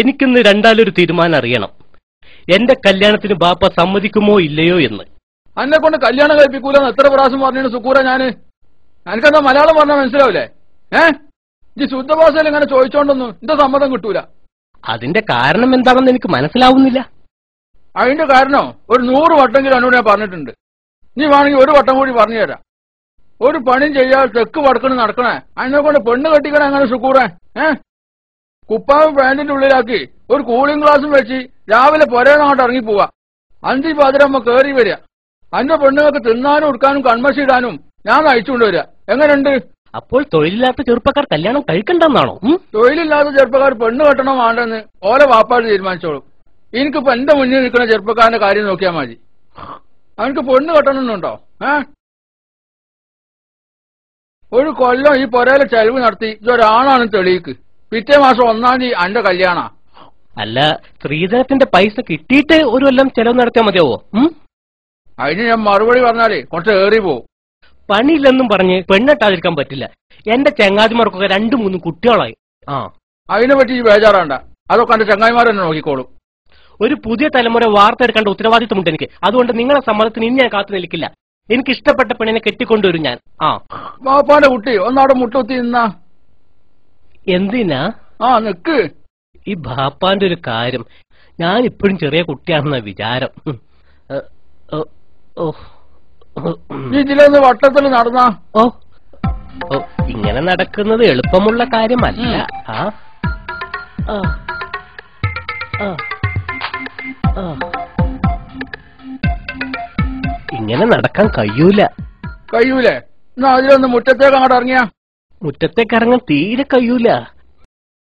എനിക്കിന്ന് രണ്ടാലൊരു തീരുമാനം അറിയണം. എന്റെ കല്യാണത്തിന് ബാപ്പ സമ്മതിക്കുമോ ഇല്ലയോ എന്ന്. അന്നെ കൊണ്ട് കല്യാണം കഴിപ്പിക്കൂലെന്ന് എത്ര പ്രാവശ്യം പറഞ്ഞു സുക്കൂറ ഞാന്. എനിക്കെന്താ മലയാളം പറഞ്ഞാൽ മനസ്സിലാവില്ലേ? ഈ ശുദ്ധഭാഷയിൽ ഇങ്ങനെ ചോദിച്ചോണ്ടൊന്നും എന്റെ സമ്മതം കിട്ടൂല. അതിന്റെ കാരണം എന്താണെന്ന് എനിക്ക് മനസ്സിലാവുന്നില്ല. അതിന്റെ കാരണം ഒരു 100 വട്ടെങ്കിലും എന്നോട് ഞാൻ പറഞ്ഞിട്ടുണ്ട്. നീ വേണമെങ്കിൽ ഒരു വട്ടം കൂടി പറഞ്ഞു തരാം. ഒരു പണിയും ചെയ്യാതെ തെക്ക് വടക്കണ് നടക്കണേ അതിനെ കൊണ്ട് പെണ്ണ് കെട്ടിക്കണേ അങ്ങനെ സുക്കൂറേ. കുപ്പാവും പാന്റിന്റെ ഉള്ളിലാക്കി ഒരു കൂളിംഗ് ഗ്ലാസും വെച്ച് രാവിലെ പൊരേന്നങ്ങോട്ട് ഇറങ്ങിപ്പോവാ. 5 പാതിരാകുമ്പോ കയറി വരിക. അന്റെ പെണ്ണുങ്ങൾക്ക് തിന്നാനും ഉടുക്കാനും കൺമശി ഇടാനും ഞാൻ നയിച്ചുകൊണ്ട് വരിക. എങ്ങനെയുണ്ട്? അപ്പോൾ തൊഴിലില്ലാത്ത ചെറുപ്പക്കാർ കല്യാണം കഴിക്കണ്ടെന്നാണോ? തൊഴിലില്ലാത്ത ചെറുപ്പക്കാർ പെണ്ണ് കെട്ടണോ വേണ്ടെന്ന് ഓലെ വാപ്പാട് തീരുമാനിച്ചോളും. എനിക്കിപ്പോ എന്റെ മുന്നിൽ നിൽക്കുന്ന ചെറുപ്പക്കാരന്റെ കാര്യം നോക്കിയാൽ മതി. അവനക്ക് പെണ്ണ് കെട്ടണമെന്നുണ്ടോ? ഒരു കൊല്ലം ഈ പൊരയിലെ ചെലവ് നടത്തി ഇതൊരാണാണ് തെളിയിക്ക്. പിറ്റേ മാസം 1-ാം തീയതി അന്റെ കല്യാണ. അല്ല, സ്ത്രീധനത്തിന്റെ പൈസ കിട്ടിയിട്ട് ഒരു കൊല്ലം ചെലവ് നടത്തിയാൽ മതിയാവോ? അതിന് ഞാൻ മറുപടി പറഞ്ഞാലേ കുറച്ച് ഏറി പോവും. പണിയില്ലെന്നും പറഞ്ഞ് പെണ്ണെട്ടാതിരിക്കാൻ പറ്റില്ല. എന്റെ ചങ്ങാതിമാർക്കൊക്കെ 2-3 കുട്ടികളായി. അതിനെ പറ്റി ഈ ബേജാറാണ്ട. അതൊക്കെ എന്റെ ചങ്ങായിമാർ തന്നെ നോക്കിക്കോളും. ഒരു പുതിയ തലമുറ വാർത്തെടുക്കേണ്ട ഉത്തരവാദിത്വമുണ്ട് എനിക്ക്. അതുകൊണ്ട് നിങ്ങളെ സമ്മതത്തിന് ഇനി ഞാൻ കാത്തു നിൽക്കില്ല. എനിക്ക് ഇഷ്ടപ്പെട്ട പെണ്ണിനെ കെട്ടിക്കൊണ്ടുവരും ഞാൻ. ബാപ്പാന്റെ കുട്ടി ഒന്നവിടെ മുട്ടുത്തി നിന്നാ. എന്തിനാ? നിക്ക്. ഈ ബാപ്പാന്റെ ഒരു കാര്യം, ഞാൻ ഇപ്പോഴും ചെറിയ കുട്ടിയാണെന്ന വിചാരം. ഇതിലൊന്ന് വട്ടത്തിൽ നടന്നാ. ഇങ്ങനെ നടക്കുന്നത് എളുപ്പമുള്ള കാര്യമല്ല. ഇങ്ങനെ നടക്കാൻ കഴിയൂലേ? എന്നാ അതിലൊന്ന് മുറ്റത്തേക്ക് അങ്ങോട്ട് ഇറങ്ങിയാ. മുറ്റത്തേക്ക് ഇറങ്ങാൻ തീരെ കഴിയൂല.